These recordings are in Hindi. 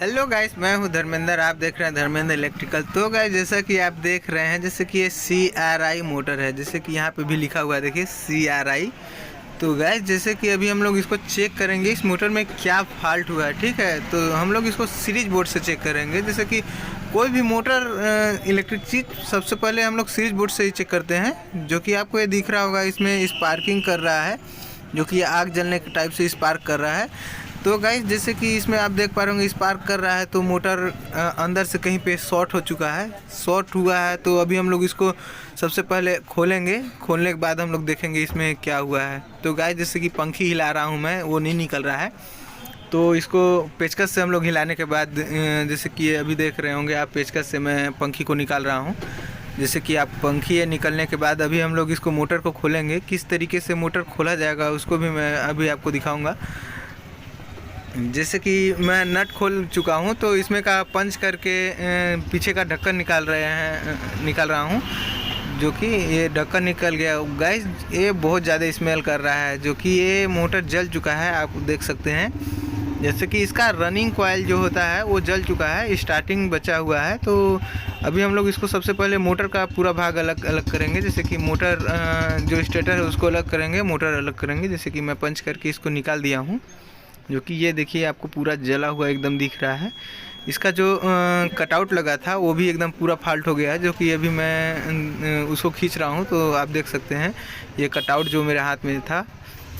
हेलो गाइस, मैं हूं धर्मेंद्र। आप देख रहे हैं धर्मेंद्र इलेक्ट्रिकल। तो गाइस, जैसा कि आप देख रहे हैं, जैसे कि ये CRI मोटर है, जैसे कि यहाँ पे भी लिखा हुआ है, देखिए CRI। तो गाइस, जैसे कि अभी हम लोग इसको चेक करेंगे इस मोटर में क्या फॉल्ट हुआ है। ठीक है, तो हम लोग इसको सीरीज बोर्ड से चेक करेंगे। जैसे कि कोई भी मोटर इलेक्ट्रिक चीज़ सबसे पहले हम लोग सीरीज बोर्ड से ही चेक करते हैं। जो कि आपको ये दिख रहा होगा, इसमें स्पार्किंग कर रहा है, जो कि आग जलने के टाइप से स्पार्क कर रहा है। तो गाइस, जैसे कि इसमें आप देख पा रहे होंगे स्पार्क कर रहा है, तो मोटर अंदर से कहीं पे शॉर्ट हो चुका है, शॉर्ट हुआ है। तो अभी हम लोग इसको सबसे पहले खोलेंगे। खोलने के बाद हम लोग देखेंगे इसमें क्या हुआ है। तो गाइस, जैसे कि पंखी हिला रहा हूँ मैं, वो नहीं निकल रहा है। तो इसको पेचकस से हम लोग हिलाने के बाद, जैसे कि अभी देख रहे होंगे आप, पेचकस से मैं पंखी को निकाल रहा हूँ। जैसे कि आप पंखी है निकलने के बाद अभी हम लोग इसको मोटर को खोलेंगे। किस तरीके से मोटर खोला जाएगा उसको भी मैं अभी आपको दिखाऊंगा। जैसे कि मैं नट खोल चुका हूं, तो इसमें का पंच करके पीछे का ढक्कन निकाल रहा हूं। जो कि ये ढक्कन निकल गया। गाइस, ये बहुत ज़्यादा स्मेल कर रहा है, जो कि ये मोटर जल चुका है, आप देख सकते हैं। जैसे कि इसका रनिंग कॉइल जो होता है वो जल चुका है, स्टार्टिंग बचा हुआ है। तो अभी हम लोग इसको सबसे पहले मोटर का पूरा भाग अलग अलग करेंगे। जैसे कि मोटर जो स्टेटर है उसको अलग करेंगे, मोटर अलग करेंगे। जैसे कि मैं पंच करके इसको निकाल दिया हूँ, जो कि ये देखिए आपको पूरा जला हुआ एकदम दिख रहा है। इसका जो कटआउट लगा था वो भी एकदम पूरा फॉल्ट हो गया है, जो कि अभी मैं उसको खींच रहा हूँ। तो आप देख सकते हैं ये कटआउट जो मेरे हाथ में था,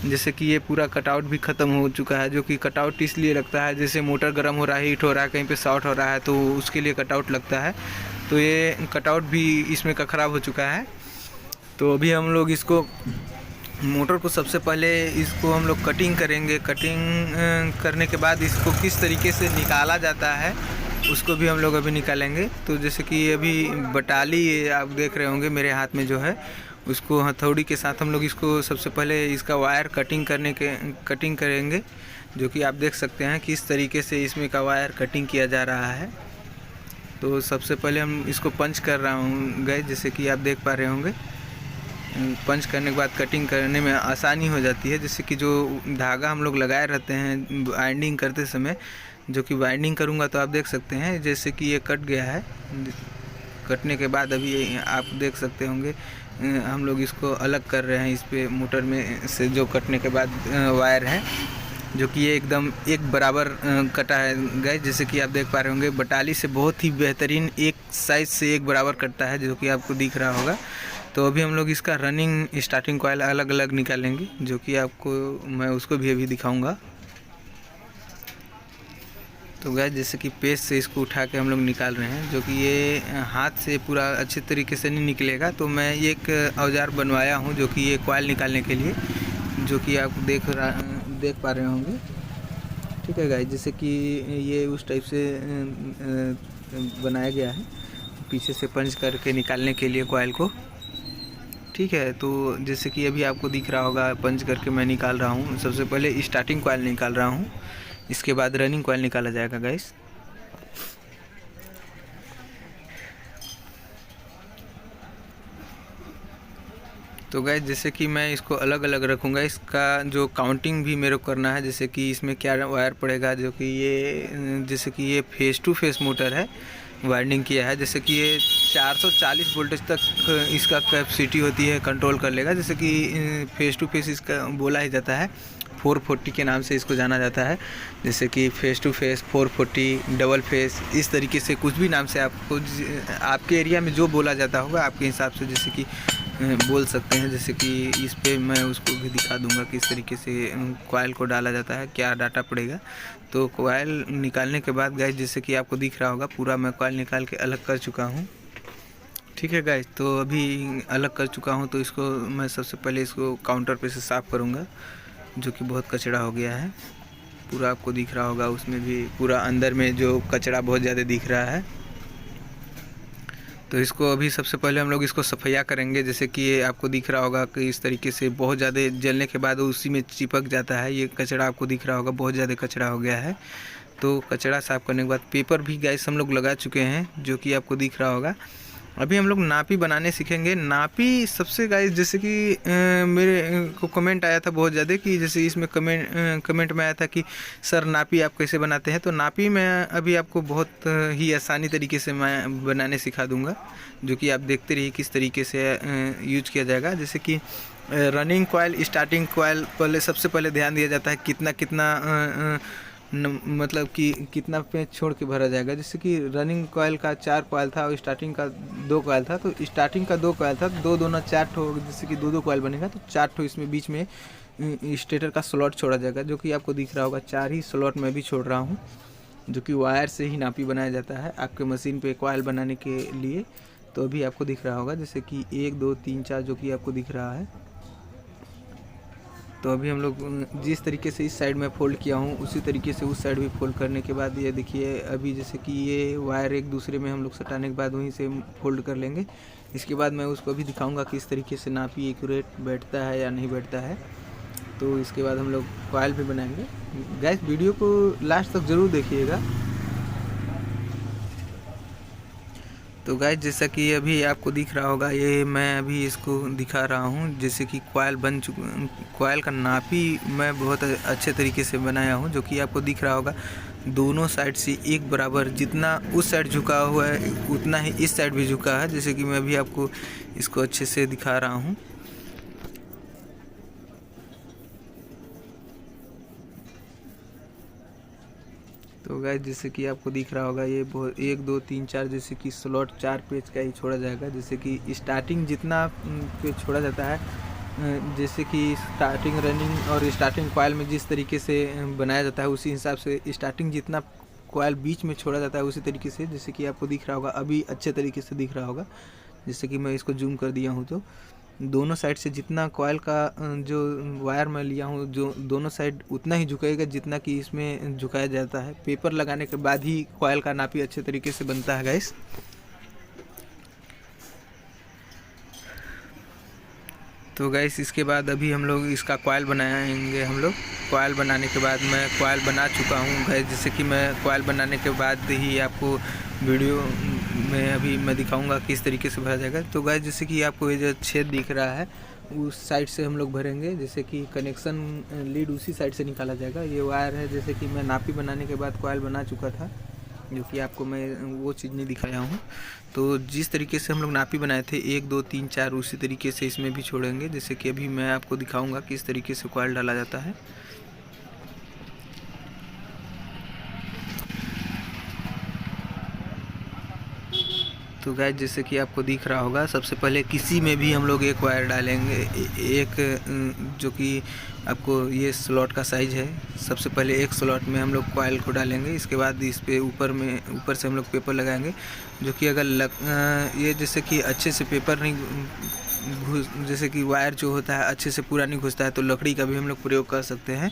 जैसे कि ये पूरा कटआउट भी ख़त्म हो चुका है। जो कि कटआउट इसलिए लगता है, जैसे मोटर गर्म हो रहा है, हीट हो रहा है, कहीं पे शॉर्ट हो रहा है, तो उसके लिए कटआउट लगता है। तो ये कटआउट भी इसमें का ख़राब हो चुका है। तो अभी हम लोग इसको मोटर को सबसे पहले इसको हम लोग कटिंग करेंगे। कटिंग करने के बाद इसको किस तरीके से निकाला जाता है उसको भी हम लोग अभी निकालेंगे। तो जैसे कि अभी बटाली आप देख रहे होंगे मेरे हाथ में जो है, उसको हथौड़ी के साथ हम लोग इसको सबसे पहले इसका वायर कटिंग करेंगे। जो कि आप देख सकते हैं किस तरीके से इसमें का वायर कटिंग किया जा रहा है। तो सबसे पहले हम इसको पंच कर रहा हूँ गाइस, जैसे कि आप देख पा रहे होंगे। पंच करने के बाद कटिंग करने में आसानी हो जाती है। जैसे कि जो धागा हम लोग लगाए रहते हैं वाइंडिंग करते समय, जो कि वाइंडिंग करूँगा तो आप देख सकते हैं जैसे कि ये कट गया है। कटने के बाद अभी आप देख सकते होंगे हम लोग इसको अलग कर रहे हैं। इस पे मोटर में से जो कटने के बाद वायर है, जो कि ये एकदम एक बराबर कटा है गाइस। जैसे कि आप देख पा रहे होंगे बटाली से बहुत ही बेहतरीन एक साइज से एक बराबर कटता है, जो कि आपको दिख रहा होगा। तो अभी हम लोग इसका रनिंग स्टार्टिंग कॉइल अलग अलग निकालेंगे, जो कि आपको मैं उसको भी अभी दिखाऊंगा। तो गाइस, जैसे कि पेच से इसको उठा के हम लोग निकाल रहे हैं, जो कि ये हाथ से पूरा अच्छे तरीके से नहीं निकलेगा। तो मैं एक औजार बनवाया हूं, जो कि ये कॉइल निकालने के लिए, जो कि आप देख पा रहे होंगे। ठीक है गाइस, जैसे कि ये उस टाइप से बनाया गया है, पीछे से पंच करके निकालने के लिए कॉइल को। ठीक है, तो जैसे कि अभी आपको दिख रहा होगा पंच करके मैं निकाल रहा हूँ। सबसे पहले स्टार्टिंग कॉइल निकाल रहा हूँ, इसके बाद रनिंग कॉइल निकाला जाएगा गाइस। तो गाइस, जैसे कि मैं इसको अलग अलग रखूँगा, इसका जो काउंटिंग भी मेरे को करना है। जैसे कि इसमें क्या वायर पड़ेगा, जो कि ये जैसे कि ये फेस टू फेस मोटर है, वाइंडिंग किया है। जैसे कि ये 440 वोल्टेज तक इसका कैपेसिटी होती है, कंट्रोल कर लेगा। जैसे कि फेस टू फेस इसका बोला ही जाता है, 440 के नाम से इसको जाना जाता है। जैसे कि face to face, 440, double face, इस तरीके से कुछ भी नाम से आपको आपके एरिया में जो बोला जाता होगा आपके हिसाब से जैसे कि बोल सकते हैं। जैसे कि इस पे मैं उसको भी दिखा दूंगा किस तरीके से कॉइल को डाला जाता है, क्या डाटा पड़ेगा। तो कॉइल निकालने के बाद गाइस, जैसे कि आपको दिख रहा होगा पूरा मैं कॉइल निकाल के अलग कर चुका हूँ। ठीक है गाइस, तो अभी अलग कर चुका हूँ। तो इसको मैं सबसे पहले इसको काउंटर पे से साफ़ करूँगा, जो कि बहुत कचरा हो गया है। पूरा आपको दिख रहा होगा, उसमें भी पूरा अंदर में जो कचरा बहुत ज़्यादा दिख रहा है। तो इसको अभी सबसे पहले हम लोग इसको सफाया करेंगे। जैसे कि ये आपको दिख रहा होगा कि इस तरीके से बहुत ज़्यादा जलने के बाद उसी में चिपक जाता है। ये कचरा आपको दिख रहा होगा, बहुत ज़्यादा कचरा हो गया है। तो कचरा साफ़ करने के बाद पेपर भी गाइस हम लोग लगा चुके हैं, जो कि आपको दिख रहा होगा। अभी हम लोग नापी बनाने सीखेंगे। नापी सबसे गाइस जैसे कि मेरे को कमेंट आया था बहुत ज़्यादा कि जैसे इसमें कमेंट में आया था कि सर नापी आप कैसे बनाते हैं। तो नापी मैं अभी आपको बहुत ही आसानी तरीके से मैं बनाने सिखा दूंगा, जो कि आप देखते रहिए किस तरीके से यूज किया जाएगा। जैसे कि रनिंग कॉयल, स्टार्टिंग कॉयल पहले सबसे पहले ध्यान दिया जाता है कितना कितना मतलब कि कितना पेंच छोड़ के भरा जाएगा। जैसे कि रनिंग कॉयल का 4 कॉयल था और स्टार्टिंग का 2 कॉयल था, तो स्टार्टिंग का 2 कॉयल था, 2 दूना 4 ठो, जैसे कि 2 कॉयल बनेगा तो 4 ठो इसमें बीच में स्टेटर का स्लॉट छोड़ा जाएगा, जो कि आपको दिख रहा होगा। 4 ही स्लॉट मैं भी छोड़ रहा हूँ, जो कि वायर से ही नापी बनाया जाता है आपके मशीन पे कॉयल बनाने के लिए। तो अभी आपको दिख रहा होगा जैसे कि 1 2 3 4 जो कि आपको दिख रहा है। तो अभी हम लोग जिस तरीके से इस साइड में फ़ोल्ड किया हूँ उसी तरीके से उस साइड भी फ़ोल्ड करने के बाद ये देखिए अभी जैसे कि ये वायर एक दूसरे में हम लोग सटाने के बाद वहीं से फोल्ड कर लेंगे। इसके बाद मैं उसको भी दिखाऊंगा कि इस तरीके से नापी एक्यूरेट बैठता है या नहीं बैठता है। तो इसके बाद हम लोग कॉयल भी बनाएंगे। गाइस वीडियो को लास्ट तक ज़रूर देखिएगा। तो गाइस जैसा कि अभी आपको दिख रहा होगा, ये मैं अभी इसको दिखा रहा हूँ जैसे कि कॉयल बन चुका। कॉयल का नापी मैं बहुत अच्छे तरीके से बनाया हूँ, जो कि आपको दिख रहा होगा। दोनों साइड से एक बराबर, जितना उस साइड झुका हुआ है उतना ही इस साइड भी झुका है। जैसे कि मैं अभी आपको इसको अच्छे से दिखा रहा हूँ। तो गाइस जैसे कि आपको दिख रहा होगा, ये 1 2 3 4 जैसे कि स्लॉट 4 पेज का ही छोड़ा जाएगा। जैसे कि स्टार्टिंग जितना पेज छोड़ा जाता है, जैसे कि स्टार्टिंग रनिंग और स्टार्टिंग कॉयल में जिस तरीके से बनाया जाता है उसी हिसाब से स्टार्टिंग जितना कॉयल बीच में छोड़ा जाता है उसी तरीके से, जैसे कि आपको दिख रहा होगा। अभी अच्छे तरीके से दिख रहा होगा, जैसे कि मैं इसको जूम कर दिया हूँ। तो दोनों साइड से जितना कॉयल का जो वायर मैं लिया हूँ, जो दोनों साइड उतना ही झुकाएगा जितना कि इसमें झुकाया जाता है। पेपर लगाने के बाद ही कॉयल का नापी अच्छे तरीके से बनता है गाइस। तो गाइस इसके बाद अभी हम लोग इसका कॉयल बनाएंगे। हम लोग कॉयल बनाने के बाद मैं कॉयल बना चुका हूँ गाइस। जैसे कि मैं कॉयल बनाने के बाद ही आपको वीडियो में अभी मैं दिखाऊंगा किस तरीके से भरा जाएगा। तो गाइस जैसे कि आपको ये जो छेद दिख रहा है उस साइड से हम लोग भरेंगे। जैसे कि कनेक्शन लीड उसी साइड से निकाला जाएगा। ये वायर है, जैसे कि मैं नापी बनाने के बाद कॉयल बना चुका था, जो कि आपको मैं वो चीज़ नहीं दिखाया हूँ। तो जिस तरीके से हम लोग नापी बनाए थे 1 2 3 4 उसी तरीके से इसमें भी छोड़ेंगे। जैसे कि अभी मैं आपको दिखाऊंगा किस तरीके से कॉयल डाला जाता है। तो गाइस जैसे कि आपको दिख रहा होगा, सबसे पहले किसी में भी हम लोग एक वायर डालेंगे, एक जो कि आपको ये स्लॉट का साइज़ है। सबसे पहले एक स्लॉट में हम लोग कॉयल को डालेंगे। इसके बाद इस पे ऊपर से हम लोग पेपर लगाएंगे, जो कि अगर ये जैसे कि अच्छे से पेपर नहीं जैसे कि वायर जो होता है अच्छे से पूरा नहीं घुसता है, तो लकड़ी का भी हम लोग प्रयोग कर सकते हैं,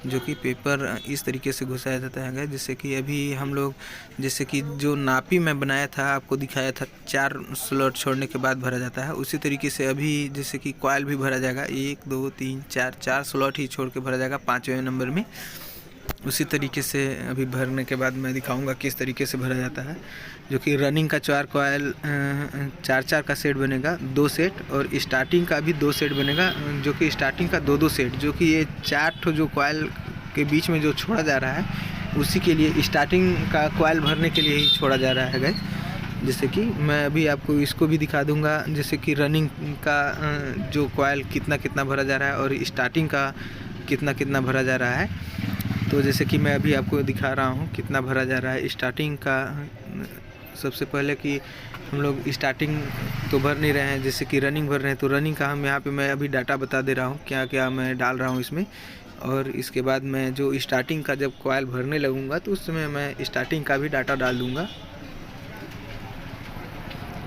जो कि पेपर इस तरीके से घुसाया जाता है। जैसे कि अभी हम लोग जैसे कि जो नापी में बनाया था आपको दिखाया था 4 स्लॉट छोड़ने के बाद भरा जाता है, उसी तरीके से अभी जैसे कि कॉयल भी भरा जाएगा। 1 2 3 4 स्लॉट ही छोड़ के भरा जाएगा 5वें नंबर में। उसी तरीके से अभी भरने के बाद मैं दिखाऊंगा किस तरीके से भरा जाता है। जो कि रनिंग का 4 कॉयल 4 का सेट बनेगा, 2 सेट, और स्टार्टिंग का भी 2 सेट बनेगा, जो कि स्टार्टिंग का 2 सेट, जो कि ये 4 ठो जो कॉयल के बीच में जो छोड़ा जा रहा है उसी के लिए स्टार्टिंग का कॉयल भरने के लिए ही छोड़ा जा रहा है गाइस। जैसे कि मैं अभी आपको इसको भी दिखा दूंगा, जैसे कि रनिंग का जो कॉयल कितना कितना भरा जा रहा है और स्टार्टिंग का कितना कितना भरा जा रहा है। तो जैसे कि मैं अभी आपको दिखा रहा हूँ कितना भरा जा रहा है स्टार्टिंग का। सबसे पहले कि हम लोग स्टार्टिंग तो भर नहीं रहे हैं, जैसे कि रनिंग भर रहे हैं, तो रनिंग का हम यहाँ पे मैं अभी डाटा बता दे रहा हूँ क्या क्या मैं डाल रहा हूँ इसमें। और इसके बाद मैं जो स्टार्टिंग का जब कॉयल भरने लगूँगा तो उस समय मैं स्टार्टिंग का भी डाटा डाल दूँगा।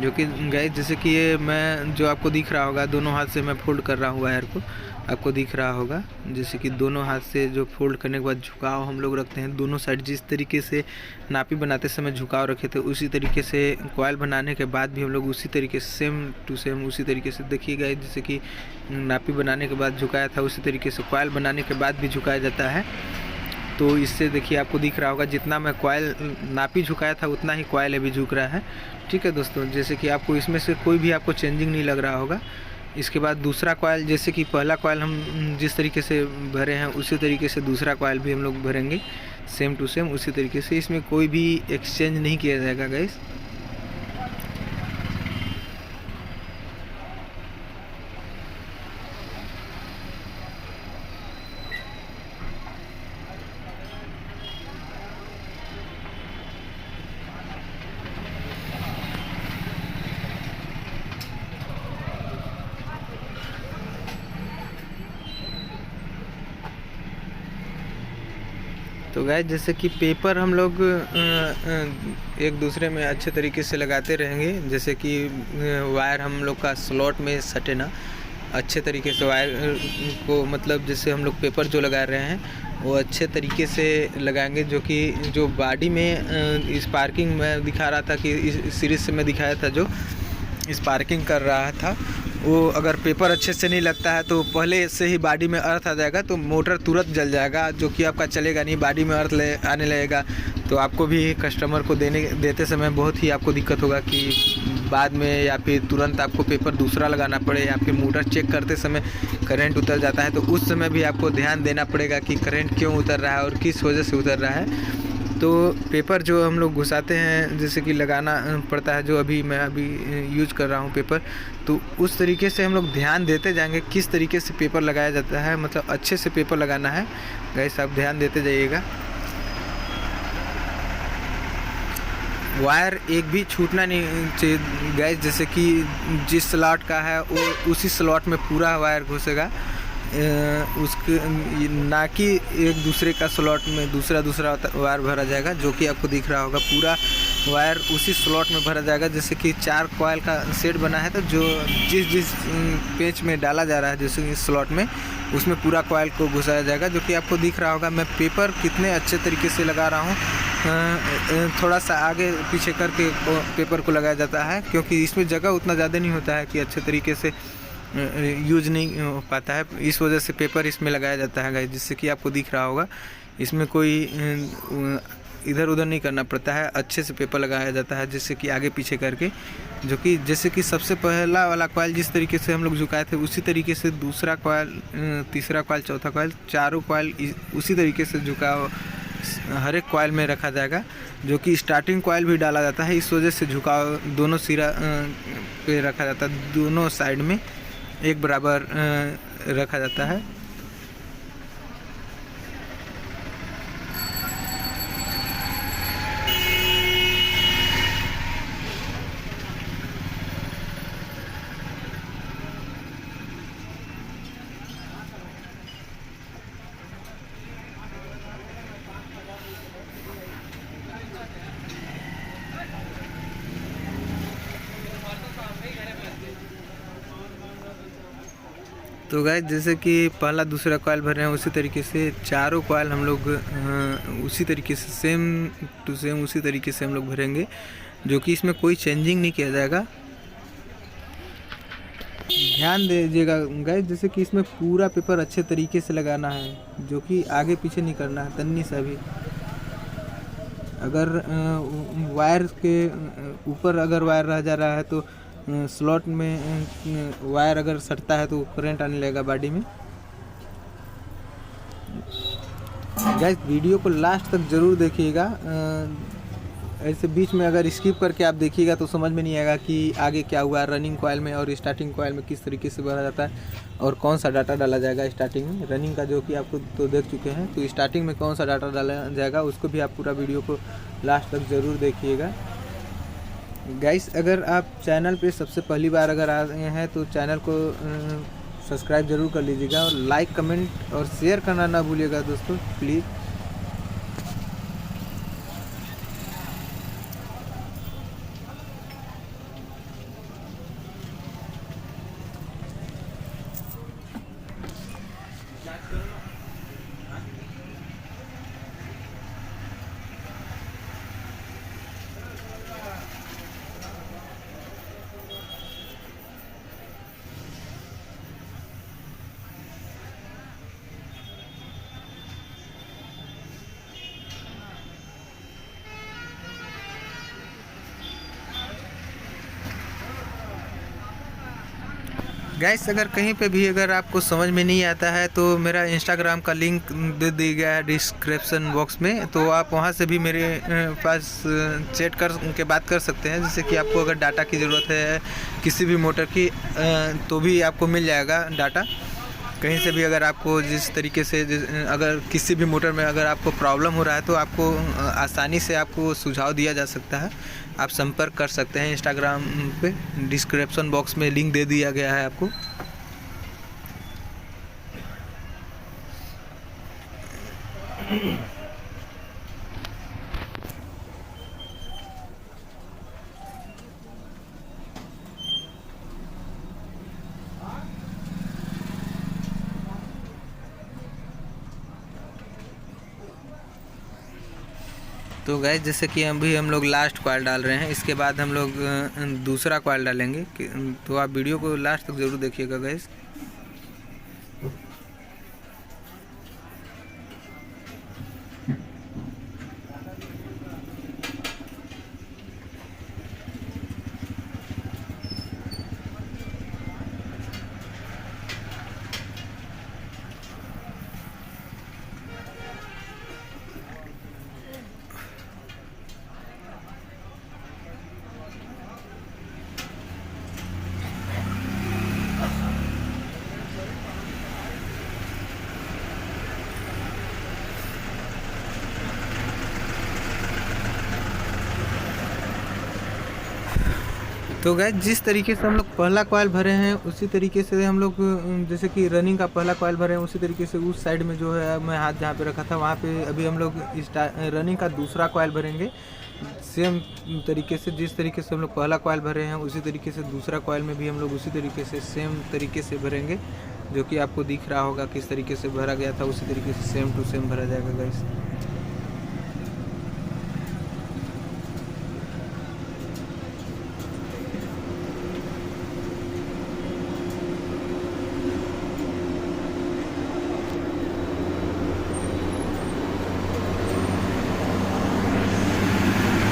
जो कि गाइस जैसे कि ये मैं जो आपको दिख रहा होगा, दोनों हाथ से मैं फोल्ड कर रहा हूँ वायर को, आपको दिख रहा होगा। जैसे कि दोनों हाथ से जो फोल्ड करने के बाद झुकाव हम लोग रखते हैं दोनों साइड। जिस तरीके से नापी बनाते समय झुकाव रखे थे उसी तरीके से कॉयल बनाने के बाद भी हम लोग उसी तरीके से सेम टू सेम उसी तरीके से देखिएगा। जैसे कि नापी बनाने के बाद झुकाया था उसी तरीके से कॉयल बनाने के बाद भी झुकाया जाता है। तो इससे देखिए आपको दिख रहा होगा जितना मैं कॉयल नापी झुकाया था उतना ही कॉयल अभी झुक रहा है। ठीक है दोस्तों, जैसे कि आपको इसमें से कोई भी आपको चेंजिंग नहीं लग रहा होगा। इसके बाद दूसरा कॉयल, जैसे कि पहला कॉयल हम जिस तरीके से भरे हैं उसी तरीके से दूसरा कॉयल भी हम लोग भरेंगे, सेम टू सेम उसी तरीके से। इसमें कोई भी एक्सचेंज नहीं किया जाएगा गाइस। तो गाइस जैसे कि पेपर हम लोग एक दूसरे में अच्छे तरीके से लगाते रहेंगे, जैसे कि वायर हम लोग का स्लॉट में सटे ना, अच्छे तरीके से वायर को, मतलब जैसे हम लोग पेपर जो लगा रहे हैं वो अच्छे तरीके से लगाएंगे। जो कि जो बॉडी में स्पार्किंग में दिखा रहा था कि इस सीरीज से मैं दिखाया था, जो स्पार्किंग कर रहा था, वो अगर पेपर अच्छे से नहीं लगता है तो पहले से ही बॉडी में अर्थ आ जाएगा तो मोटर तुरंत जल जाएगा, जो कि आपका चलेगा नहीं, बॉडी में अर्थ आने लगेगा। तो आपको भी कस्टमर को देते समय बहुत ही आपको दिक्कत होगा कि बाद में या फिर तुरंत आपको पेपर दूसरा लगाना पड़े, या फिर मोटर चेक करते समय करंट उतर जाता है तो उस समय भी आपको ध्यान देना पड़ेगा कि करंट क्यों उतर रहा है और किस वजह से उतर रहा है। तो पेपर जो हम लोग घुसाते हैं, जैसे कि लगाना पड़ता है, जो मैं अभी यूज कर रहा हूँ पेपर, तो उस तरीके से हम लोग ध्यान देते जाएंगे किस तरीके से पेपर लगाया जाता है, मतलब अच्छे से पेपर लगाना है गाइस, आप ध्यान देते जाइएगा। वायर एक भी छूटना नहीं चाहिए गाइस, जैसे कि जिस स्लॉट का है वो उसी स्लॉट में पूरा वायर घुसेगा, उसके ना कि एक दूसरे का स्लॉट में दूसरा वायर भरा जाएगा, जो कि आपको दिख रहा होगा पूरा वायर उसी स्लॉट में भरा जाएगा। जैसे कि 4 कॉयल का सेट बना है, तो जो जिस पेच में डाला जा रहा है जैसे इस स्लॉट में, उसमें पूरा कॉयल को घुसाया जाएगा, जो कि आपको दिख रहा होगा। मैं पेपर कितने अच्छे तरीके से लगा रहा हूँ, थोड़ा सा आगे पीछे करके पेपर को लगाया जाता है, क्योंकि इसमें जगह उतना ज़्यादा नहीं होता है कि अच्छे तरीके से यूज नहीं हो पाता है, इस वजह से पेपर इसमें लगाया जाता है गाइस, जिससे कि आपको दिख रहा होगा। इसमें कोई इधर उधर नहीं करना पड़ता है, अच्छे से पेपर लगाया जाता है, जिससे कि आगे पीछे करके, जो कि जैसे कि सबसे पहला वाला कॉयल जिस तरीके से हम लोग झुकाए थे उसी तरीके से दूसरा कॉयल, तीसरा कॉयल, चौथा कॉयल, चारों कॉयल उसी तरीके से झुकाव हर एक कॉयल में रखा जाएगा, जो कि स्टार्टिंग कॉयल भी डाला जाता है, इस वजह से झुकाव दोनों सिरा पे रखा जाता है, दोनों साइड में एक बराबर रखा जाता है। तो गाइस जैसे कि पहला दूसरा कॉयल भर रहे हैं उसी तरीके से चारों कॉयल हम लोग उसी तरीके से सेम टू सेम उसी तरीके से हम लोग भरेंगे, जो कि इसमें कोई चेंजिंग नहीं किया जाएगा। ध्यान दीजिएगा गाइस, जैसे कि इसमें पूरा पेपर अच्छे तरीके से लगाना है, जो कि आगे पीछे नहीं करना है तन्नी सा भी। अगर वायर के ऊपर अगर वायर रह जा रहा है तो स्लॉट में वायर अगर सटता है तो करंट आने लगेगा बॉडी में। गाइस वीडियो को लास्ट तक ज़रूर देखिएगा, ऐसे बीच में अगर स्किप करके आप देखिएगा तो समझ में नहीं आएगा कि आगे क्या हुआ, रनिंग कॉयल में और स्टार्टिंग कॉयल में किस तरीके से भरा जाता है और कौन सा डाटा डाला जाएगा स्टार्टिंग में। रनिंग का जो कि आपको तो देख चुके हैं, तो स्टार्टिंग में कौन सा डाटा डाला जाएगा उसको भी आप पूरा वीडियो को लास्ट तक ज़रूर देखिएगा। गाइस अगर आप चैनल पे सबसे पहली बार अगर आ रहे हैं तो चैनल को सब्सक्राइब ज़रूर कर लीजिएगा और लाइक कमेंट और शेयर करना ना भूलिएगा दोस्तों प्लीज़। गाइस अगर कहीं पे भी अगर आपको समझ में नहीं आता है तो मेरा इंस्टाग्राम का लिंक दे दिया गया है डिस्क्रिप्शन बॉक्स में, तो आप वहां से भी मेरे पास चैट कर के बात कर सकते हैं। जैसे कि आपको अगर डाटा की ज़रूरत है किसी भी मोटर की तो भी आपको मिल जाएगा डाटा कहीं से भी। अगर आपको जिस तरीके से अगर किसी भी मोटर में अगर आपको प्रॉब्लम हो रहा है तो आपको आसानी से आपको सुझाव दिया जा सकता है। आप संपर्क कर सकते हैं इंस्टाग्राम पे, डिस्क्रिप्शन बॉक्स में लिंक दे दिया गया है आपको। तो गाइस जैसे कि अभी हम लोग लास्ट कॉइल डाल रहे हैं, इसके बाद हम लोग दूसरा कॉइल डालेंगे। तो आप वीडियो को लास्ट तक ज़रूर देखिएगा गाइस। तो गाइस जिस तरीके से हम लोग पहला कॉइल भरे हैं उसी तरीके से हम लोग जैसे कि रनिंग का पहला कॉइल भरे हैं उसी तरीके से उस साइड में जो है मैं हाथ जहाँ पे रखा था वहाँ पे अभी हम लोग रनिंग का दूसरा कॉइल भरेंगे। सेम तरीके से जिस तरीके से हम लोग पहला कॉइल भरे हैं उसी तरीके से दूसरा कॉइल में भी हम लोग उसी तरीके से सेम तरीके से भरेंगे, जो कि आपको दिख रहा होगा किस तरीके से भरा गया था उसी तरीके से सेम टू सेम भरा जाएगा गाइस।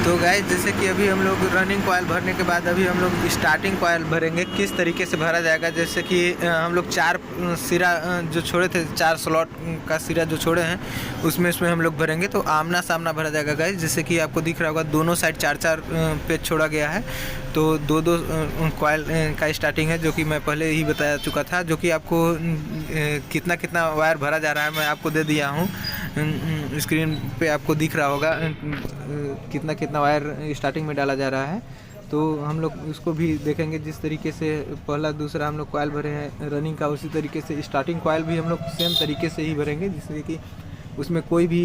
तो गाइस जैसे कि अभी हम लोग रनिंग कॉइल भरने के बाद अभी हम लोग स्टार्टिंग कॉइल भरेंगे। किस तरीके से भरा जाएगा, जैसे कि हम लोग 4 सिरा जो छोड़े थे, 4 स्लॉट का सिरा जो छोड़े हैं उसमें हम लोग भरेंगे। तो आमना सामना भरा जाएगा गाइस। जैसे कि आपको दिख रहा होगा दोनों साइड 4-4 पेज छोड़ा गया है, तो 2-2 कॉइल का स्टार्टिंग है, जो कि मैं पहले ही बता चुका था। जो कि आपको कितना कितना वायर भरा जा रहा है मैं आपको दे दिया हूँ, स्क्रीन पे आपको दिख रहा होगा कितना कितना वायर स्टार्टिंग में डाला जा रहा है। तो हम लोग उसको भी देखेंगे। जिस तरीके से पहला दूसरा हम लोग कॉइल भरे हैं रनिंग का, उसी तरीके से स्टार्टिंग कॉइल भी हम लोग सेम तरीके से ही भरेंगे, जिससे कि उसमें कोई भी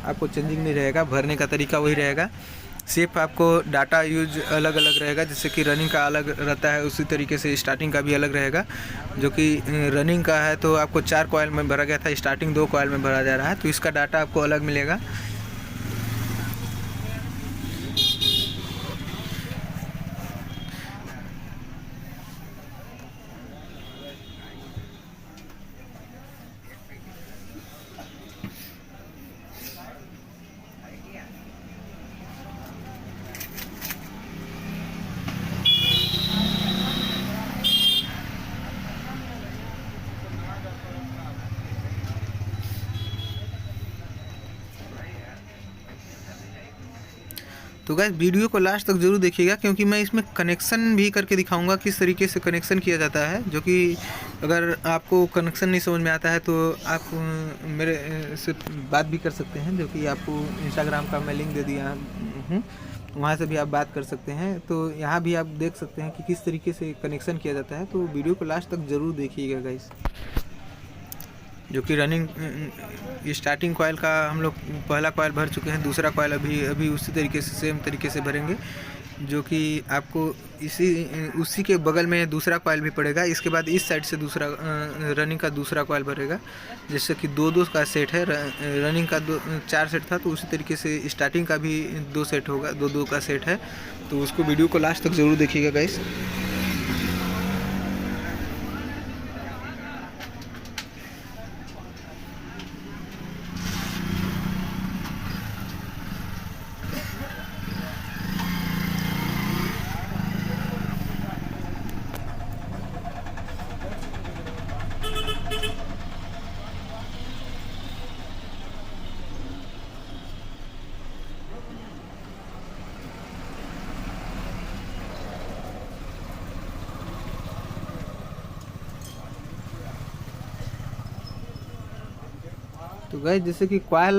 आपको चेंजिंग नहीं रहेगा, भरने का तरीका वही रहेगा। सिर्फ आपको डाटा यूज अलग अलग रहेगा, जैसे कि रनिंग का अलग रहता है उसी तरीके से स्टार्टिंग का भी अलग रहेगा। जो कि रनिंग का है तो आपको 4 कॉइल में भरा गया था, स्टार्टिंग 2 कॉइल में भरा जा रहा है, तो इसका डाटा आपको अलग मिलेगा। तो गाइस वीडियो को लास्ट तक जरूर देखिएगा, क्योंकि मैं इसमें कनेक्शन भी करके दिखाऊंगा किस तरीके से कनेक्शन किया जाता है। जो कि अगर आपको कनेक्शन नहीं समझ में आता है तो आप मेरे से बात भी कर सकते हैं, जो कि आपको इंस्टाग्राम का मैं लिंक दे दिया हूँ, वहाँ से भी आप बात कर सकते हैं। तो यहाँ भी आप देख सकते हैं कि किस तरीके से कनेक्शन किया जाता है। तो वीडियो को लास्ट तक ज़रूर देखिएगा गाइस। जो कि रनिंग स्टार्टिंग कॉइल का हम लोग पहला कॉइल भर चुके हैं, दूसरा कॉइल अभी उसी तरीके से सेम तरीके से भरेंगे। जो कि आपको उसी के बगल में दूसरा कॉइल भी पड़ेगा। इसके बाद इस साइड से दूसरा रनिंग का दूसरा कॉइल भरेगा। जैसे कि 2-2 का सेट है, रनिंग का 4 सेट था, तो उसी तरीके से स्टार्टिंग का भी 2 सेट होगा, 2-2 का सेट है। तो उसको वीडियो को लास्ट तक ज़रूर देखिएगा गाइस। तो गाइस जैसे कि कॉइल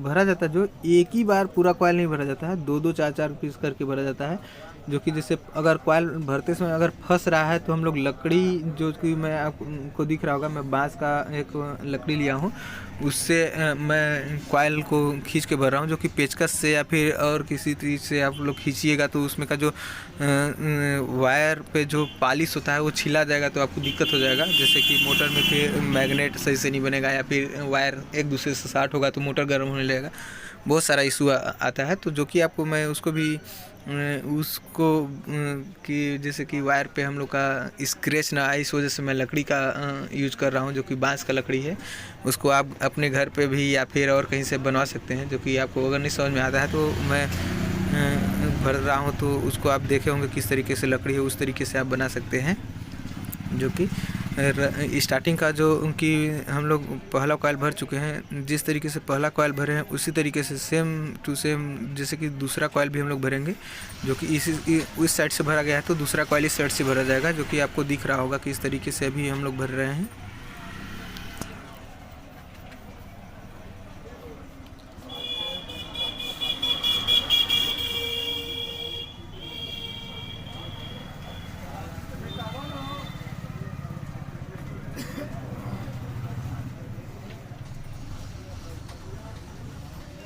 भरा जाता है, जो एक ही बार पूरा कॉइल नहीं भरा जाता है, दो दो चार चार पीस करके भरा जाता है। जो कि जैसे अगर कॉइल भरते समय अगर फंस रहा है तो हम लोग लकड़ी, जो कि मैं आपको दिख रहा होगा, मैं बांस का एक लकड़ी लिया हूँ, उससे मैं कॉइल को खींच के भर रहा हूँ। जो कि पेचकस से या फिर और किसी चीज़ से आप लोग खींचिएगा तो उसमें का जो वायर पे जो पॉलिश होता है वो छिला जाएगा, तो आपको दिक्कत हो जाएगा। जैसे कि मोटर में फिर मैग्नेट सही से नहीं बनेगा, या फिर वायर एक दूसरे से शॉर्ट होगा तो मोटर गर्म होने लगेगा, बहुत सारा इशू आता है। तो जो कि आपको मैं उसको भी उसको कि जैसे कि वायर पे हम लोग का स्क्रैच ना आए, इस वजह से मैं लकड़ी का यूज कर रहा हूँ, जो कि बांस का लकड़ी है। उसको आप अपने घर पे भी या फिर और कहीं से बनवा सकते हैं। जो कि आपको अगर नहीं समझ में आता है तो मैं भर रहा हूँ, तो उसको आप देखे होंगे किस तरीके से लकड़ी है, उस तरीके से आप बना सकते हैं। जो कि स्टार्टिंग का जो उनकी हम लोग पहला कॉइल भर चुके हैं, जिस तरीके से पहला कॉइल भरे हैं उसी तरीके से सेम टू सेम जैसे कि दूसरा कॉइल भी हम लोग भरेंगे। जो कि इस साइड से भरा गया है तो दूसरा कॉइल इस साइड से भरा जाएगा। जो कि आपको दिख रहा होगा कि इस तरीके से अभी हम लोग भर रहे हैं।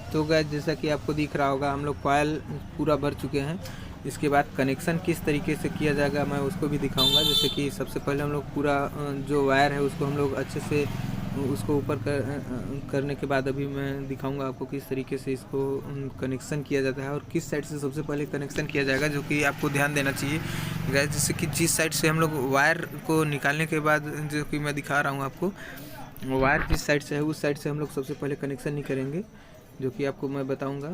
तो गाइस जैसा कि आपको दिख रहा होगा हम लोग कॉइल पूरा भर चुके हैं। इसके बाद कनेक्शन किस तरीके से किया जाएगा मैं उसको भी दिखाऊंगा। जैसे कि सबसे पहले हम लोग पूरा जो वायर है उसको हम लोग अच्छे से उसको ऊपर करने के बाद अभी मैं दिखाऊंगा आपको किस तरीके से इसको कनेक्शन किया जाता है और किस साइड से सबसे पहले कनेक्शन किया जाएगा। जो कि आपको ध्यान देना चाहिए गाइस, जैसे कि जिस साइड से हम लोग वायर को निकालने के बाद, जो कि मैं दिखा रहा हूँ आपको, वायर जिस साइड से है उस साइड से हम लोग सबसे पहले कनेक्शन नहीं करेंगे। जो कि आपको मैं बताऊंगा,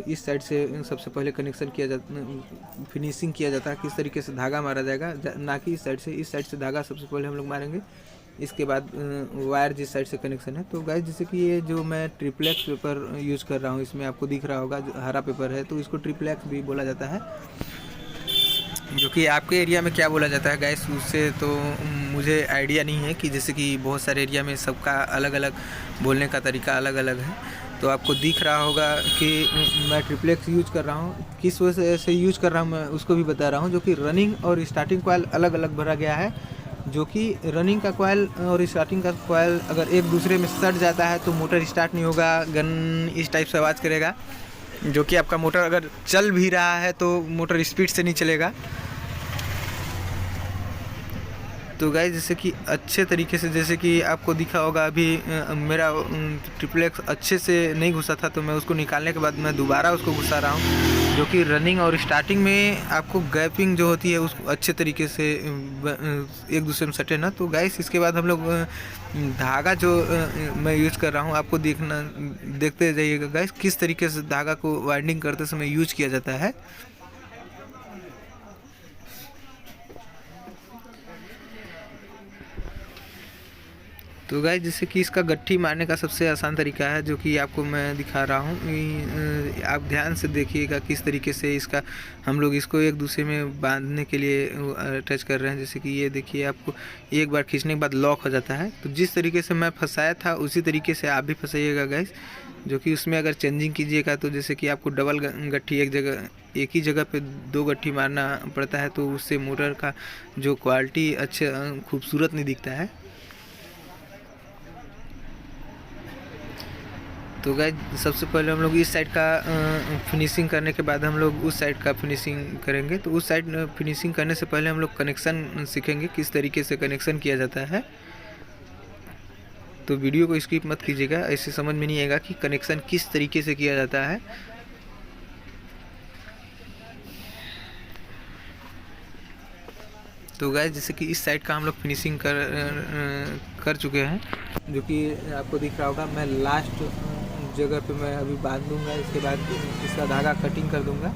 इस साइड से सबसे पहले कनेक्शन किया जाता, फिनिशिंग किया जाता है, किस तरीके से धागा मारा जाएगा, ना कि इस साइड से धागा सबसे पहले हम लोग मारेंगे। इसके बाद वायर जिस साइड से कनेक्शन है। तो गाइस जैसे कि ये जो मैं ट्रिप्लेक्स पेपर यूज़ कर रहा हूँ, इसमें आपको दिख रहा होगा जो हरा पेपर है, तो इसको ट्रिप्लेक्स भी बोला जाता है। जो कि आपके एरिया में क्या बोला जाता है गाइस, उससे तो मुझे आइडिया नहीं है, कि जैसे कि बहुत सारे एरिया में सबका अलग अलग बोलने का तरीका अलग अलग है। तो आपको दिख रहा होगा कि मैं ट्रिप्लेक्स यूज कर रहा हूँ, किस वजह से यूज कर रहा हूँ मैं उसको भी बता रहा हूँ। जो कि रनिंग और स्टार्टिंग कॉइल अलग अलग भरा गया है। जो कि रनिंग का कॉइल और स्टार्टिंग का कॉइल अगर एक दूसरे में सट जाता है तो मोटर स्टार्ट नहीं होगा, गन इस टाइप से आवाज़ करेगा। जो कि आपका मोटर अगर चल भी रहा है तो मोटर स्पीड से नहीं चलेगा। तो गाइस जैसे कि अच्छे तरीके से, जैसे कि आपको दिखा होगा अभी मेरा ट्रिप्लेक्स अच्छे से नहीं घुसा था, तो मैं उसको निकालने के बाद मैं दोबारा उसको घुसा रहा हूँ। जो कि रनिंग और स्टार्टिंग में आपको गैपिंग जो होती है उसको अच्छे तरीके से एक दूसरे में सटे ना। तो गाइस इसके बाद हम लोग धागा जो मैं यूज कर रहा हूँ, आपको देखते जाइएगा गाइस किस तरीके से धागा को वाइंडिंग करते समय यूज किया जाता है। तो गाइस जैसे कि इसका गट्ठी मारने का सबसे आसान तरीका है, जो कि आपको मैं दिखा रहा हूँ। आप ध्यान से देखिएगा किस तरीके से इसका हम लोग इसको एक दूसरे में बांधने के लिए अटैच कर रहे हैं। जैसे कि ये देखिए, आपको एक बार खींचने के बाद लॉक हो जाता है। तो जिस तरीके से मैं फंसाया था उसी तरीके से आप भी फंसाइएगा गाइस। जो कि उसमें अगर चेंजिंग कीजिएगा तो जैसे कि आपको डबल गट्ठी एक ही जगह पे दो गट्ठी मारना पड़ता है, तो उससे मोटर का जो क्वालिटी अच्छे खूबसूरत नहीं दिखता है। तो गाइस सबसे पहले हम लोग इस साइड का फिनिशिंग करने के बाद हम लोग उस साइड का फिनिशिंग करेंगे। तो उस साइड फिनिशिंग करने से पहले हम लोग कनेक्शन सीखेंगे, किस तरीके से कनेक्शन किया जाता है। तो वीडियो को स्किप मत कीजिएगा, ऐसे समझ में नहीं आएगा कि कनेक्शन किस तरीके से किया जाता है। तो गाइस जैसे कि इस साइड का हम लोग फिनिशिंग कर चुके हैं। जो कि आपको दिख रहा होगा, मैं लास्ट जगह पे मैं अभी बांध दूंगा। इसके बाद इसका धागा कटिंग कर दूंगा,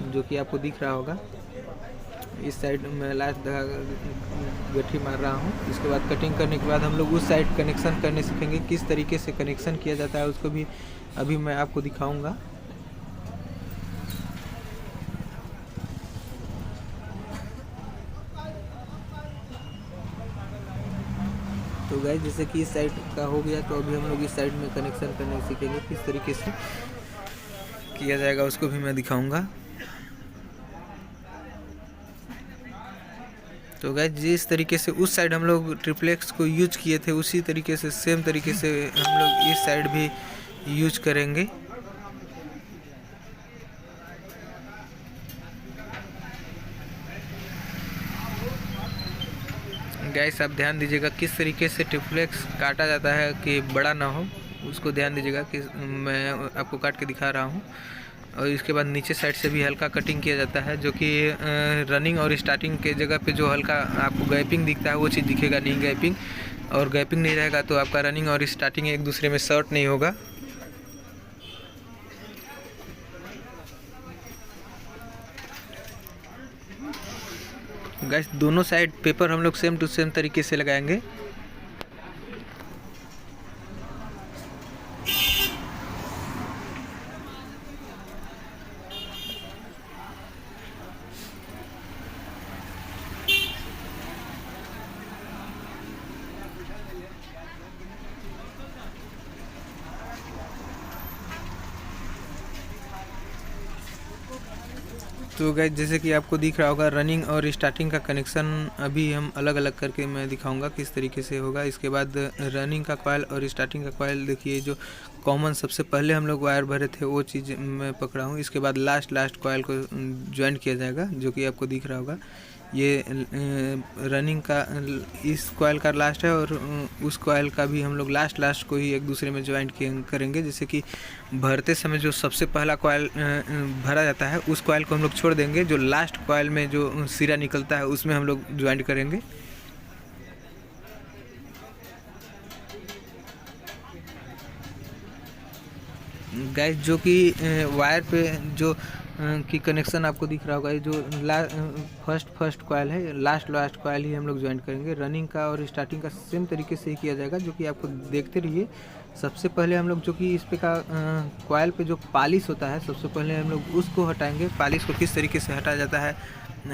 जो कि आपको दिख रहा होगा। इस साइड में लास्ट धागा गट्ठी मार रहा हूँ। इसके बाद कटिंग करने के बाद हम लोग उस साइड कनेक्शन करने सीखेंगे, किस तरीके से कनेक्शन किया जाता है उसको भी अभी मैं आपको दिखाऊंगा। तो तो गाइस जैसे कि इस साइड का हो गया, तो अभी हम लोग इस साइड में कनेक्शन करने सीखेंगे किस तरीके से किया जाएगा, उसको भी मैं दिखाऊंगा। तो गाइस जिस तरीके से उस साइड हम लोग ट्रिप्लेक्स को यूज किए थे, उसी तरीके से सेम तरीके से हम लोग इस साइड भी यूज करेंगे। गाइस आप ध्यान दीजिएगा किस तरीके से ट्रिप्लेक्स काटा जाता है कि बड़ा ना हो, उसको ध्यान दीजिएगा कि मैं आपको काट के दिखा रहा हूँ। और इसके बाद नीचे साइड से भी हल्का कटिंग किया जाता है, जो कि रनिंग और स्टार्टिंग के जगह पे जो हल्का आपको गैपिंग दिखता है वो चीज़ दिखेगा नहीं, गैपिंग। और गैपिंग नहीं रहेगा तो आपका रनिंग और स्टार्टिंग एक दूसरे में शॉर्ट नहीं होगा। गाइस दोनों साइड पेपर हम लोग सेम टू सेम तरीके से लगाएंगे। तो गाइस जैसे कि आपको दिख रहा होगा रनिंग और स्टार्टिंग का कनेक्शन अभी हम अलग अलग करके मैं दिखाऊंगा किस तरीके से होगा। इसके बाद रनिंग का कॉइल और स्टार्टिंग का कॉइल देखिए, जो कॉमन सबसे पहले हम लोग वायर भरे थे वो चीज़ मैं पकड़ा हूँ। इसके बाद लास्ट कॉइल को ज्वाइन किया जाएगा, जो कि आपको दिख रहा होगा। ये रनिंग का इस कॉइल का लास्ट है और उस कॉइल का भी हम लोग लास्ट को ही एक दूसरे में ज्वाइंट करेंगे। जैसे कि भरते समय जो सबसे पहला कॉइल भरा जाता है उस कॉइल को हम लोग छोड़ देंगे, जो लास्ट कॉइल में जो सिरा निकलता है उसमें हम लोग ज्वाइंट करेंगे। गाइस जो कि वायर पे जो की कनेक्शन आपको दिख रहा होगा, ये जो फर्स्ट कॉइल है, लास्ट कॉइल ही हम लोग ज्वाइन करेंगे। रनिंग का और स्टार्टिंग का सेम तरीके से ही किया जाएगा, जो कि आपको देखते रहिए। सबसे पहले हम लोग जो कि इस पे का कॉइल पे जो पॉलिश होता है, सबसे पहले हम लोग उसको हटाएंगे। पॉलिश को किस तरीके से हटाया जाता है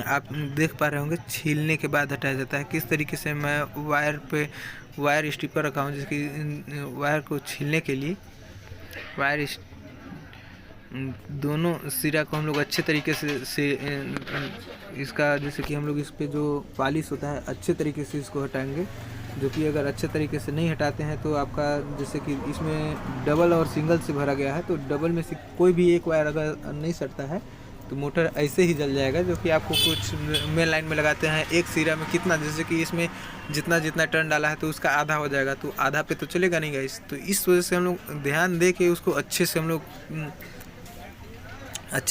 आप देख पा रहे होंगे, छीलने के बाद हटाया जाता है। किस तरीके से मैं वायर स्टिपर रखा हूँ, जिसकी वायर को छीलने के लिए दोनों सिरा को हम लोग अच्छे तरीके से इसका, जैसे कि हम लोग इस पे जो पॉलिश होता है अच्छे तरीके से इसको हटाएंगे। जो कि अगर अच्छे तरीके से नहीं हटाते हैं तो आपका, जैसे कि इसमें डबल और सिंगल से भरा गया है, तो डबल में से कोई भी एक वायर अगर नहीं सटता है तो मोटर ऐसे ही जल जाएगा। जो कि आपको कुछ मेन लाइन में लगाते हैं एक सिरा में कितना, जैसे कि इसमें जितना टर्न डाला है तो उसका आधा हो जाएगा, तो आधा पे तो चलेगा नहीं गाइस। तो इस वजह से हम लोग ध्यान दे के उसको अच्छे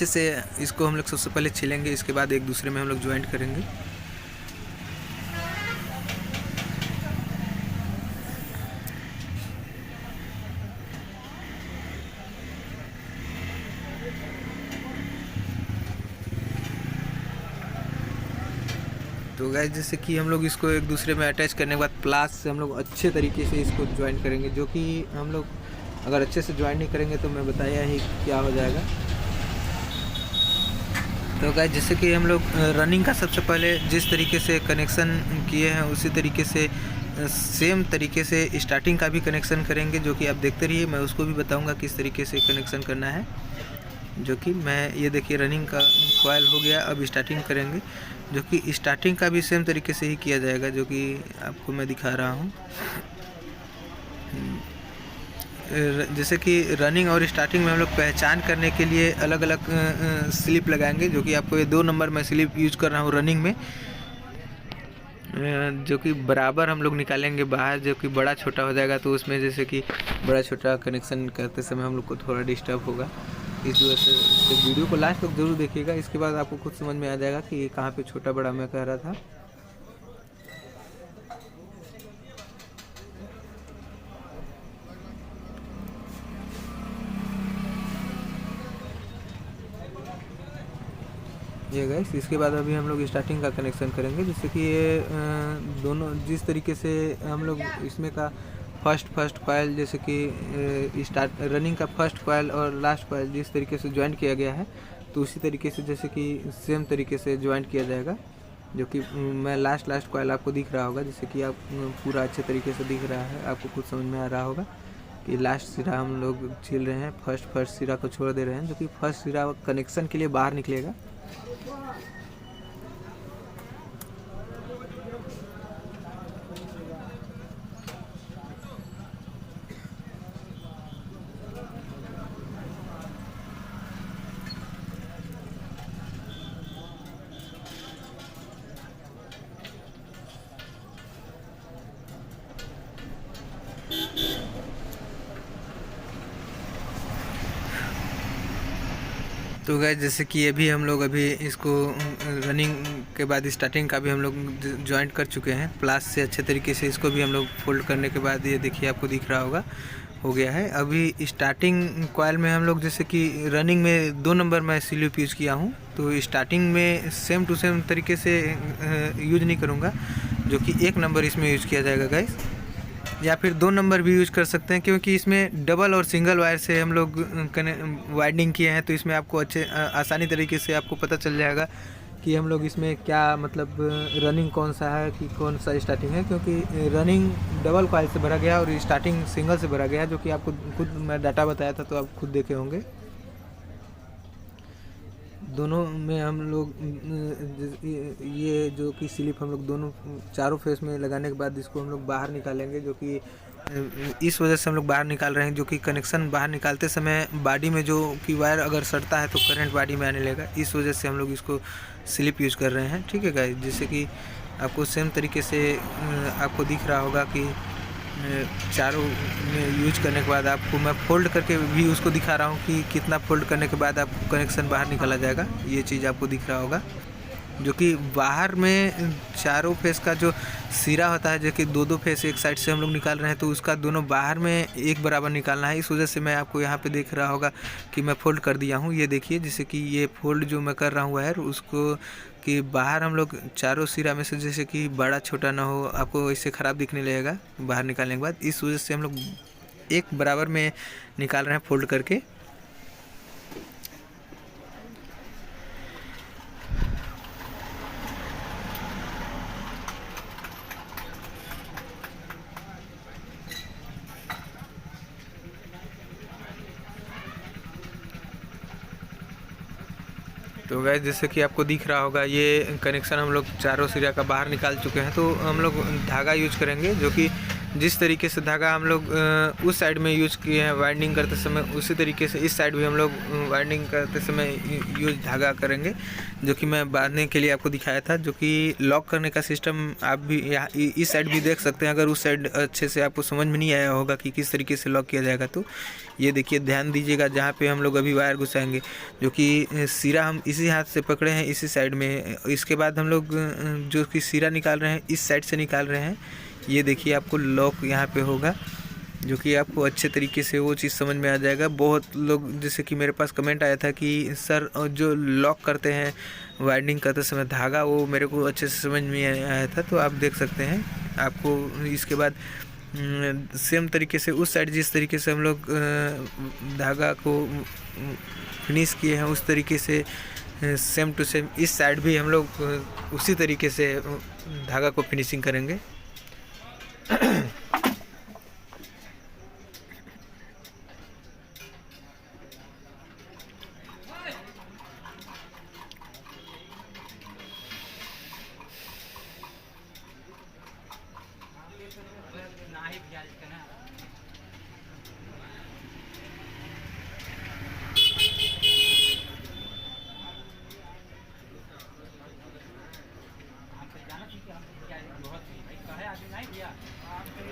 से इसको हम लोग सबसे पहले छीलेंगे। इसके बाद एक दूसरे में हम लोग ज्वाइंट करेंगे। तो गाइस जैसे कि हम लोग इसको एक दूसरे में अटैच करने के बाद प्लास से हम लोग अच्छे तरीके से इसको ज्वाइन करेंगे। जो कि हम लोग अगर अच्छे से ज्वाइन नहीं करेंगे तो मैं बताया ही क्या हो जाएगा। तो गाइस जैसे कि हम लोग रनिंग का सबसे पहले जिस तरीके से कनेक्शन किए हैं उसी तरीके से सेम तरीके से स्टार्टिंग का भी कनेक्शन करेंगे। जो कि आप देखते रहिए, मैं उसको भी बताऊंगा किस तरीके से कनेक्शन करना है। जो कि मैं ये देखिए रनिंग का कॉइल हो गया, अब स्टार्टिंग करेंगे। जो कि स्टार्टिंग का भी सेम तरीके से ही किया जाएगा, जो कि आपको मैं दिखा रहा हूँ। जैसे कि रनिंग और स्टार्टिंग में हम लोग पहचान करने के लिए अलग अलग स्लिप लगाएंगे। जो कि आपको ये 2 नंबर में स्लिप यूज कर रहा हूँ रनिंग में, जो कि बराबर हम लोग निकालेंगे बाहर। जो कि बड़ा छोटा हो जाएगा तो उसमें जैसे कि बड़ा छोटा कनेक्शन करते समय हम लोग को थोड़ा डिस्टर्ब होगा। इस वजह से वीडियो को लास्ट तक जरूर देखिएगा, इसके बाद आपको खुद समझ में आ जाएगा कि ये कहाँ पे छोटा बड़ा मैं कह रहा था। ये गाइस इसके बाद अभी हम लोग स्टार्टिंग का कनेक्शन करेंगे। जैसे कि ये दोनों जिस तरीके से हम लोग इसमें का फर्स्ट कॉइल, जैसे कि रनिंग का फर्स्ट कॉइल और लास्ट कॉइल जिस तरीके से ज्वाइंट किया गया है, तो उसी तरीके से जैसे कि सेम तरीके से ज्वाइंट किया जाएगा। जो कि मैं लास्ट कॉइल आपको दिख रहा होगा, जैसे कि आप पूरा अच्छे तरीके से दिख रहा है, आपको कुछ समझ में आ रहा होगा कि लास्ट सिरा हम लोग छील रहे हैं। फर्स्ट सिरा को छोड़ दे रहे हैं, जो कि फर्स्ट सिरा कनेक्शन के लिए बाहर निकलेगा। तो गाइस जैसे कि अभी हम लोग इसको रनिंग के बाद स्टार्टिंग का भी हम लोग जॉइंट कर चुके हैं प्लास से अच्छे तरीके से। इसको भी हम लोग फोल्ड करने के बाद ये देखिए आपको दिख रहा होगा हो गया है। अभी स्टार्टिंग कॉइल में हम लोग जैसे कि रनिंग में 2 नंबर मैं स्लिप यूज़ किया हूँ, तो स्टार्टिंग में सेम टू सेम तरीके से यूज नहीं करूँगा, जो कि 1 नंबर इसमें यूज़ किया जाएगा गाइस, या फिर 2 नंबर भी यूज कर सकते हैं, क्योंकि इसमें डबल और सिंगल वायर से हम लोग वाइंडिंग किए हैं। तो इसमें आपको आसानी तरीके से आपको पता चल जाएगा कि हम लोग इसमें क्या मतलब रनिंग कौन सा है कि कौन सा स्टार्टिंग है, क्योंकि रनिंग डबल कॉइल से भरा गया और स्टार्टिंग सिंगल से भरा गया, जो कि आपको खुद मैं डाटा बताया था तो आप खुद देखे होंगे। दोनों में हम लोग ये जो कि स्लिप हम लोग दोनों चारों फेस में लगाने के बाद इसको हम लोग बाहर निकालेंगे, जो कि इस वजह से हम लोग बाहर निकाल रहे हैं, जो कि कनेक्शन बाहर निकालते समय बॉडी में जो कि वायर अगर सटता है तो करंट बॉडी में आने लगेगा, इस वजह से हम लोग इसको स्लिप यूज़ कर रहे हैं। ठीक है गाइस, जैसे कि आपको सेम तरीके से आपको दिख रहा होगा कि चारों में यूज करने के बाद आपको मैं फोल्ड करके भी उसको दिखा रहा हूँ कि कितना फोल्ड करने के बाद आपको कनेक्शन बाहर निकाला जाएगा। ये चीज़ आपको दिख रहा होगा, जो कि बाहर में चारों फेस का जो सिरा होता है, जो कि 2 फेस एक साइड से हम लोग निकाल रहे हैं, तो उसका दोनों बाहर में एक बराबर निकालना है। इस वजह से मैं आपको यहाँ पे देख रहा होगा कि मैं फोल्ड कर दिया हूँ। ये देखिए, जैसे कि ये फोल्ड जो मैं कर रहा हूँ वायर उसको कि बाहर हम लोग चारों सिरा में से जैसे कि बड़ा छोटा ना हो, आपको इससे ख़राब दिखने लगेगा बाहर निकालने के बाद। इस वजह से हम लोग एक बराबर में निकाल रहे हैं फोल्ड करके। तो गाइस जैसे कि आपको दिख रहा होगा ये कनेक्शन हम लोग चारों सिरा का बाहर निकाल चुके हैं। तो हम लोग धागा यूज करेंगे, जो कि जिस तरीके से धागा हम लोग उस साइड में यूज किए हैं वाइंडिंग करते समय, उसी तरीके से इस साइड भी हम लोग वाइंडिंग करते समय यूज धागा करेंगे, जो कि मैं बांधने के लिए आपको दिखाया था। जो कि लॉक करने का सिस्टम आप भी यहाँ इस साइड भी देख सकते हैं, अगर उस साइड अच्छे से आपको समझ में नहीं आया होगा कि किस तरीके से लॉक किया जाएगा। तो ये देखिए, ध्यान दीजिएगा जहाँ पे हम लोग अभी वायर घुसाएंगे, जो कि सिरा हम इसी हाथ से पकड़े हैं इसी साइड में। इसके बाद हम लोग जो कि सिरा निकाल रहे हैं इस साइड से निकाल रहे हैं। ये देखिए आपको लॉक यहाँ पे होगा, जो कि आपको अच्छे तरीके से वो चीज़ समझ में आ जाएगा। बहुत लोग जैसे कि मेरे पास कमेंट आया था कि सर जो लॉक करते हैं वाइंडिंग करते समय धागा, वो मेरे को अच्छे से समझ में आया था। तो आप देख सकते हैं, आपको इसके बाद सेम तरीके से उस साइड जिस तरीके से हम लोग धागा को फिनिश किए हैं उस तरीके से सेम टू सेम इस साइड भी हम लोग उसी तरीके से धागा को फिनिशिंग करेंगे।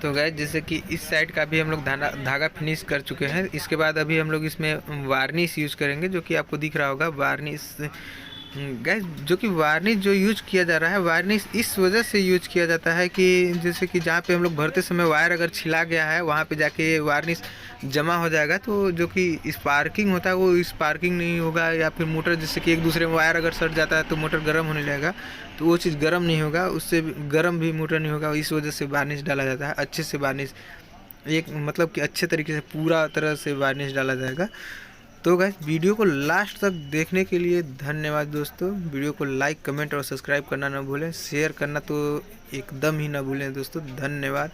तो गाइस जैसे कि इस साइड का भी हम लोग धागा फिनिश कर चुके हैं। इसके बाद अभी हम लोग इसमें वार्निश यूज़ करेंगे, जो कि आपको दिख रहा होगा वार्निश। गाइस जो कि वार्निश जो यूज किया जा रहा है, वार्निश इस वजह से यूज किया जाता है कि जैसे कि जहाँ पे हम लोग भरते समय वायर अगर छिला गया है वहाँ पे जाके वार्निश जमा हो जाएगा, तो जो कि स्पार्किंग होता है वो स्पार्किंग नहीं होगा। या फिर मोटर जैसे कि एक दूसरे में वायर अगर सट जाता है तो मोटर गर्म होने लगेगा, तो वो चीज़ गर्म नहीं होगा, उससे गर्म भी मोटर नहीं होगा। इस वजह से वार्निश डाला जाता है, अच्छे से वार्निश एक मतलब कि अच्छे तरीके से पूरा तरह से वार्निश डाला जाएगा। तो गाइस वीडियो को लास्ट तक देखने के लिए धन्यवाद दोस्तों। वीडियो को लाइक, कमेंट और सब्सक्राइब करना ना भूलें, शेयर करना तो एकदम ही ना भूलें दोस्तों। धन्यवाद।